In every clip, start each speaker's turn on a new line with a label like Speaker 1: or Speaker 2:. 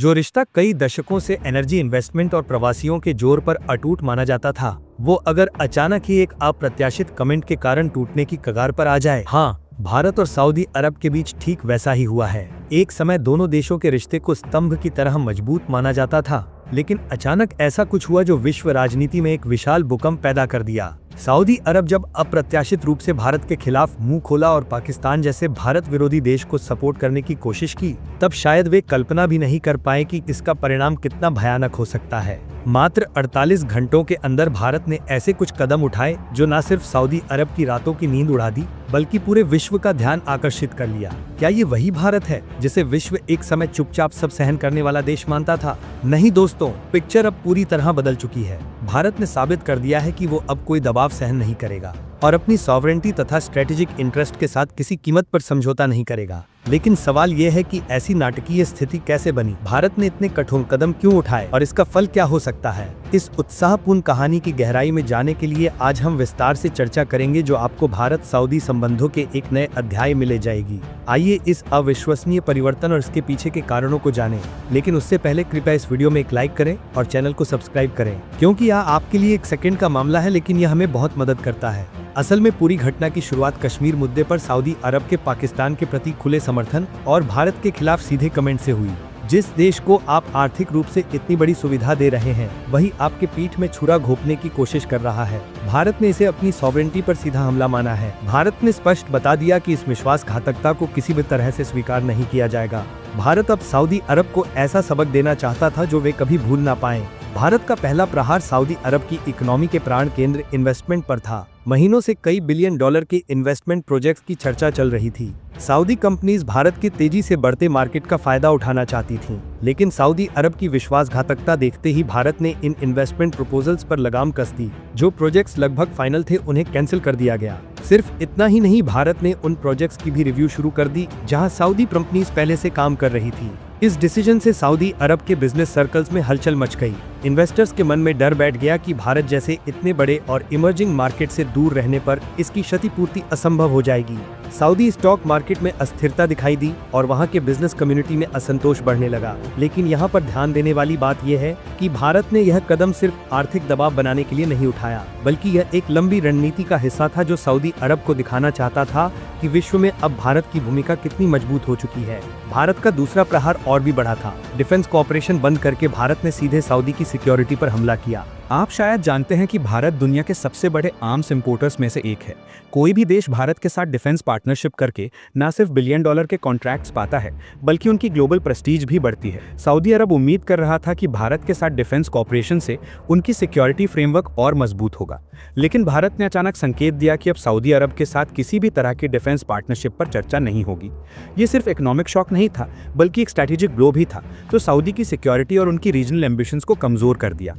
Speaker 1: जो रिश्ता कई दशकों से एनर्जी इन्वेस्टमेंट और प्रवासियों के जोर पर अटूट माना जाता था, वो अगर अचानक ही एक अप्रत्याशित कमेंट के कारण टूटने की कगार पर आ जाए। हाँ, भारत और सऊदी अरब के बीच ठीक वैसा ही हुआ है। एक समय दोनों देशों के रिश्ते को स्तंभ की तरह मजबूत माना जाता था, लेकिन अचानक ऐसा कुछ हुआ जो विश्व राजनीति में एक विशाल भूकंप पैदा कर दिया। सऊदी अरब जब अप्रत्याशित रूप से भारत के खिलाफ मुंह खोला और पाकिस्तान जैसे भारत विरोधी देश को सपोर्ट करने की कोशिश की, तब शायद वे कल्पना भी नहीं कर पाए कि इसका परिणाम कितना भयानक हो सकता है। मात्र 48 घंटों के अंदर भारत ने ऐसे कुछ कदम उठाए जो न सिर्फ सऊदी अरब की रातों की नींद उड़ा दी, बल्कि पूरे विश्व का ध्यान आकर्षित कर लिया। क्या ये वही भारत है जिसे विश्व एक समय चुपचाप सब सहन करने वाला देश मानता था? नहीं दोस्तों, पिक्चर अब पूरी तरह बदल चुकी है। भारत ने साबित कर दिया है कि वो अब कोई दबाव सहन नहीं करेगा और अपनी सॉवरेंटी तथा स्ट्रेटेजिक इंटरेस्ट के साथ किसी कीमत पर समझौता नहीं करेगा। लेकिन सवाल ये है कि ऐसी नाटकीय स्थिति कैसे बनी? भारत ने इतने कठोर कदम क्यों उठाए और इसका फल क्या हो सकता है? इस उत्साहपूर्ण कहानी की गहराई में जाने के लिए आज हम विस्तार से चर्चा करेंगे, जो आपको भारत सऊदी संबंधों के एक नए अध्याय में ले जाएगी। आइए इस अविश्वसनीय परिवर्तन और इसके पीछे के कारणों को जानें। लेकिन उससे पहले कृपया इस वीडियो में एक लाइक करें और चैनल को सब्सक्राइब करें, क्योंकि यह आपके लिए एक सेकंड का मामला है, लेकिन यह हमें बहुत मदद करता है। असल में पूरी घटना की शुरुआत कश्मीर मुद्दे पर सऊदी अरब के पाकिस्तान के प्रति खुले समर्थन और भारत के खिलाफ सीधे कमेंट से हुई। जिस देश को आप आर्थिक रूप से इतनी बड़ी सुविधा दे रहे हैं, वही आपके पीठ में छुरा घोंपने की कोशिश कर रहा है। भारत ने इसे अपनी सॉवरेंटी पर सीधा हमला माना है। भारत ने स्पष्ट बता दिया कि इस विश्वासघातकता को किसी भी तरह से स्वीकार नहीं किया जाएगा। भारत अब सऊदी अरब को ऐसा सबक देना चाहता था जो वे कभी भूल ना पाए। भारत का पहला प्रहार सऊदी अरब की इकोनॉमी के प्राण केंद्र इन्वेस्टमेंट पर था। महीनों से कई बिलियन डॉलर के इन्वेस्टमेंट प्रोजेक्ट्स की चर्चा चल रही थी। सऊदी कंपनीज भारत के तेजी से बढ़ते मार्केट का फायदा उठाना चाहती थीं, लेकिन सऊदी अरब की विश्वासघातकता देखते ही भारत ने इन इन्वेस्टमेंट प्रपोजल्स पर लगाम कस दी। जो प्रोजेक्ट्स लगभग फाइनल थे, उन्हें कैंसिल कर दिया गया। सिर्फ इतना ही नहीं, भारत ने उन प्रोजेक्ट्स की भी रिव्यू शुरू कर दी जहां सऊदी कंपनीज पहले से काम कर रही थी। इस डिसीजन से सऊदी अरब के बिजनेस सर्कल्स में हलचल मच गई। इन्वेस्टर्स के मन में डर बैठ गया कि भारत जैसे इतने बड़े और इमर्जिंग मार्केट से दूर रहने पर इसकी क्षतिपूर्ति असंभव हो जाएगी। सऊदी स्टॉक मार्केट में अस्थिरता दिखाई दी और वहां के बिजनेस कम्युनिटी में असंतोष बढ़ने लगा। लेकिन यहां पर ध्यान देने वाली बात यह है कि भारत ने यह कदम सिर्फ आर्थिक दबाव बनाने के लिए नहीं उठाया, बल्कि यह एक लंबी रणनीति का हिस्सा था जो सऊदी अरब को दिखाना चाहता था कि विश्व में अब भारत की भूमिका कितनी मजबूत हो चुकी है। भारत का दूसरा प्रहार और भी बड़ा था। डिफेंस कॉर्पोरेशन बंद करके भारत ने सीधे सऊदी की सिक्योरिटी पर हमला किया। आप शायद जानते हैं कि भारत दुनिया के सबसे बड़े आर्म्स इंपोर्टर्स में से एक है। कोई भी देश भारत के साथ डिफेंस पार्टनरशिप करके न सिर्फ बिलियन डॉलर के कॉन्ट्रैक्ट्स पाता है, बल्कि उनकी ग्लोबल प्रेस्टीज भी बढ़ती है। सऊदी अरब उम्मीद कर रहा था कि भारत के साथ डिफेंस कॉर्पोरेशन से उनकी सिक्योरिटी फ्रेमवर्क और मजबूत होगा, लेकिन भारत ने अचानक संकेत दिया कि अब सऊदी अरब के साथ किसी भी तरह की डिफेंस पार्टनरशिप पर चर्चा नहीं होगी। ये सिर्फ इकोनॉमिक शॉक नहीं था, बल्कि एक स्ट्रैटेजिक ब्लो भी था, जो सऊदी की सिक्योरिटी और उनकी रीजनल एम्बिशंस को कमजोर कर दिया।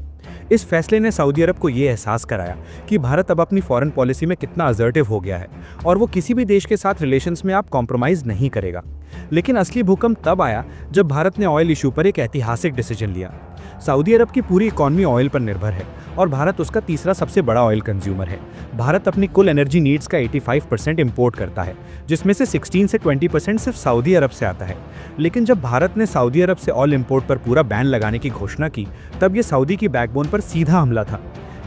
Speaker 1: इस फैसले ने सऊदी अरब को ये एहसास कराया कि भारत अब अपनी फॉरेन पॉलिसी में कितना असर्टिव हो गया है और वो किसी भी देश के साथ रिलेशंस में आप कॉम्प्रोमाइज नहीं करेगा। लेकिन असली भूकंप तब आया जब भारत ने ऑयल इशू पर एक ऐतिहासिक डिसीजन लिया। सऊदी अरब की पूरी इकॉनमी ऑयल पर निर्भर है और भारत उसका तीसरा सबसे बड़ा ऑयल कंज्यूमर है। भारत अपनी कुल एनर्जी नीड्स का 85% इंपोर्ट करता है, जिसमें से 16 से 20% सिर्फ सऊदी अरब से आता है। लेकिन जब भारत ने सऊदी अरब से ऑयल इंपोर्ट पर पूरा बैन लगाने की घोषणा की, तब ये सऊदी की बैकबोन पर सीधा हमला था।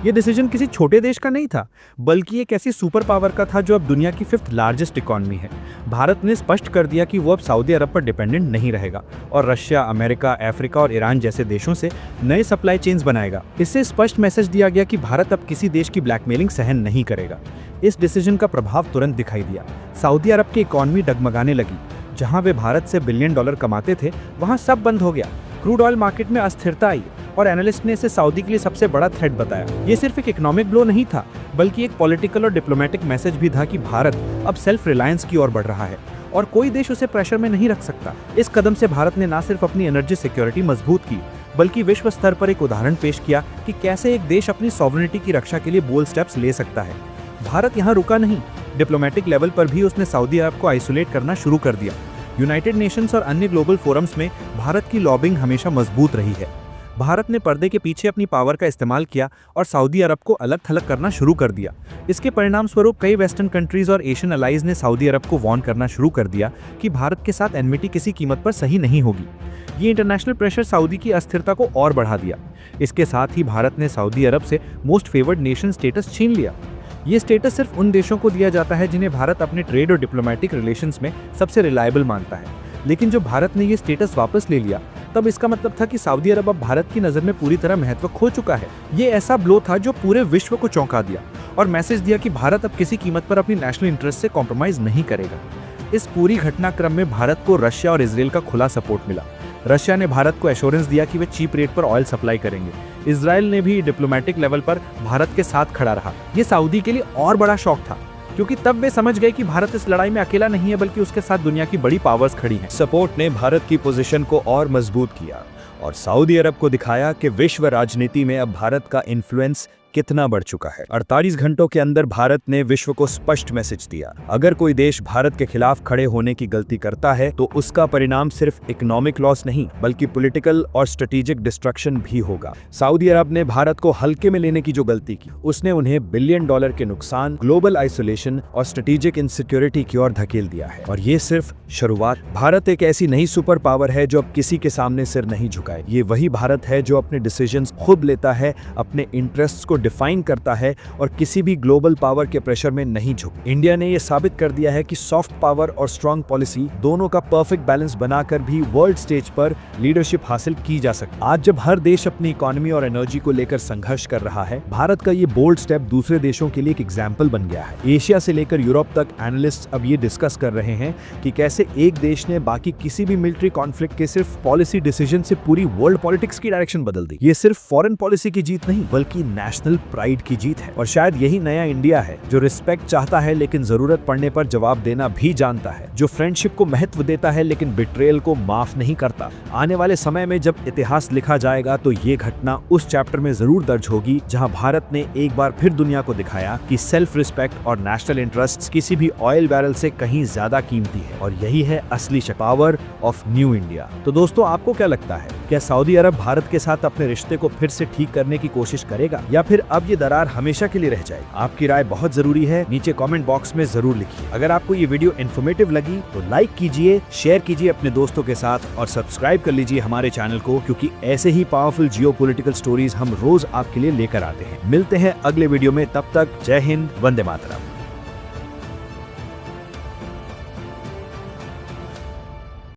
Speaker 1: ये डिसीजन किसी छोटे देश का नहीं था, बल्कि एक ऐसी सुपर पावर का था जो अब दुनिया की 5th लार्जेस्ट इकॉनमी है। भारत ने स्पष्ट कर दिया कि वो अब सऊदी अरब पर डिपेंडेंट नहीं रहेगा और रशिया, अमेरिका, अफ्रीका और ईरान जैसे देशों से नए सप्लाई चेन्स बनाएगा। इससे स्पष्ट मैसेज दिया गया कि भारत अब किसी देश की ब्लैकमेलिंग सहन नहीं करेगा। इस डिसीजन का प्रभाव तुरंत दिखाई दिया। सऊदी अरब की इकॉनमी डगमगाने लगी। जहां वे भारत से बिलियन डॉलर कमाते थे, वहां सब बंद हो गया। क्रूड ऑयल मार्केट में अस्थिरता आई और एनालिस्ट ने इसे सऊदी के लिए सबसे बड़ा थ्रेट बताया। ये सिर्फ एक इकोनॉमिक ब्लो नहीं था, बल्कि एक पॉलिटिकल और डिप्लोमेटिक मैसेज भी था कि भारत अब सेल्फ रिलायंस की ओर बढ़ रहा है और कोई देश उसे प्रेशर में नहीं रख सकता। इस कदम से भारत ने न सिर्फ अपनी एनर्जी सिक्योरिटी मजबूत की, बल्कि विश्व स्तर पर एक उदाहरण पेश किया कि कैसे एक देश अपनी सॉवरेनिटी की रक्षा के लिए बोल्ड स्टेप्स ले सकता है। भारत यहाँ रुका नहीं। डिप्लोमेटिक लेवल पर भी उसने सऊदी अरब को आइसोलेट करना शुरू कर दिया। यूनाइटेड नेशंस और अन्य ग्लोबल फोरम्स में भारत की लॉबिंग हमेशा मजबूत रही है।
Speaker 2: भारत ने पर्दे के पीछे अपनी पावर का इस्तेमाल किया और सऊदी अरब को अलग थलग करना शुरू कर दिया। इसके परिणाम स्वरूप कई वेस्टर्न कंट्रीज और एशियन अलाइज ने सऊदी अरब को वार्न करना शुरू कर दिया कि भारत के साथ एनमिटी किसी कीमत पर सही नहीं होगी। ये इंटरनेशनल प्रेशर सऊदी की अस्थिरता को और बढ़ा दिया। इसके साथ ही भारत ने सऊदी अरब से मोस्ट फेवर्ड नेशन स्टेटस छीन लिया। ये स्टेटस सिर्फ उन देशों को दिया जाता है जिन्हें भारत अपने ट्रेड और डिप्लोमेटिक रिलेशंस में सबसे रिलायबल मानता है। लेकिन जब भारत ने ये स्टेटस वापस ले लिया, तब इसका मतलब था कि सऊदी अरब अब भारत की नज़र में पूरी तरह महत्व खो चुका है। ये ऐसा ब्लो था जो पूरे विश्व को चौंका दिया और मैसेज दिया कि भारत अब किसी कीमत पर अपनी नेशनल इंटरेस्ट से कॉम्प्रोमाइज नहीं करेगा। इस पूरी घटनाक्रम में भारत को रशिया और इजराइल का खुला सपोर्ट मिला। रशिया ने भारत को एश्योरेंस दिया कि वे चीप रेट पर ऑयल सप्लाई करेंगे। इजराइल ने भी डिप्लोमेटिक लेवल पर भारत के साथ खड़ा रहा। ये सऊदी के लिए और बड़ा शौक था, क्योंकि तब वे समझ गए कि भारत इस लड़ाई में अकेला नहीं है, बल्कि उसके साथ दुनिया की बड़ी पावर्स खड़ी हैं।
Speaker 1: सपोर्ट ने भारत की पोजीशन को और मजबूत किया और सऊदी अरब को दिखाया कि विश्व राजनीति में अब भारत का इन्फ्लुएंस कितना बढ़ चुका है। 48 घंटों के अंदर भारत ने विश्व को स्पष्ट मैसेज दिया, अगर कोई देश भारत के खिलाफ खड़े होने की गलती करता है तो उसका परिणाम सिर्फ इकोनॉमिक लॉस नहीं बल्कि पॉलिटिकल और स्ट्रेटेजिक डिस्ट्रक्शन भी होगा। सऊदी अरब ने भारत को हल्के में लेने की जो गलती की, उसने उन्हें $1 बिलियन के नुकसान, ग्लोबल आइसोलेशन और स्ट्रेटेजिक इनसिक्योरिटी की ओर धकेल दिया है। और ये सिर्फ शुरुआत। भारत एक ऐसी नई सुपर पावर है जो अब किसी के सामने सिर नहीं झुकाए। ये वही भारत है जो अपने डिसीजंस खुद लेता है, अपने इंटरेस्ट्स को डिफाइन करता है और किसी भी ग्लोबल पावर के प्रेशर में नहीं झुक। इंडिया ने यह साबित कर दिया है कि सॉफ्ट पावर और स्ट्रांग पॉलिसी दोनों का परफेक्ट बैलेंस बनाकर भी वर्ल्ड स्टेज पर लीडरशिप हासिल की जा सकती है। आज जब हर देश अपनी इकोनॉमी और एनर्जी को लेकर संघर्ष कर रहा है, भारत का ये बोल्ड स्टेप दूसरे देशों के लिए एक एग्जाम्पल बन गया है। एशिया से लेकर यूरोप तक एनालिस्ट अब ये डिस्कस कर रहे हैं कि कैसे एक देश ने बाकी किसी भी मिलिट्री कॉन्फ्लिक्ट के सिर्फ पॉलिसी डिसीजन से पूरी वर्ल्ड पॉलिटिक्स की डायरेक्शन बदल दी। ये सिर्फ फॉरेन पॉलिसी की जीत नहीं बल्कि नेशनल प्राइड की जीत है। और शायद यही नया इंडिया है, जो रिस्पेक्ट चाहता है लेकिन जरूरत पड़ने पर जवाब देना भी जानता है, जो फ्रेंडशिप को महत्व देता है लेकिन बिट्रेयल को माफ नहीं करता। आने वाले समय में जब इतिहास लिखा जाएगा तो ये घटना उस चैप्टर में जरूर दर्ज होगी जहां भारत ने एक बार फिर दुनिया को दिखाया कि सेल्फ रिस्पेक्ट और नेशनल इंटरेस्ट्स किसी भी ऑयल बैरल से कहीं ज्यादा कीमती है। और यही है असली पावर ऑफ न्यू इंडिया। तो दोस्तों, आपको क्या लगता है, क्या सऊदी अरब भारत के साथ अपने रिश्ते को फिर से ठीक करने की कोशिश करेगा या फिर अब ये दरार हमेशा के लिए रह जाएगी? आपकी राय बहुत जरूरी है, नीचे कमेंट बॉक्स में जरूर लिखिए। अगर आपको ये वीडियो इन्फॉर्मेटिव लगी तो लाइक कीजिए, शेयर कीजिए अपने दोस्तों के साथ और सब्सक्राइब कर लीजिए हमारे चैनल को, क्योंकि ऐसे ही पावरफुल जियोपॉलिटिकल स्टोरीज हम रोज आपके लिए लेकर आते हैं। मिलते हैं अगले वीडियो में, तब तक जय हिंद, वंदे मातरम।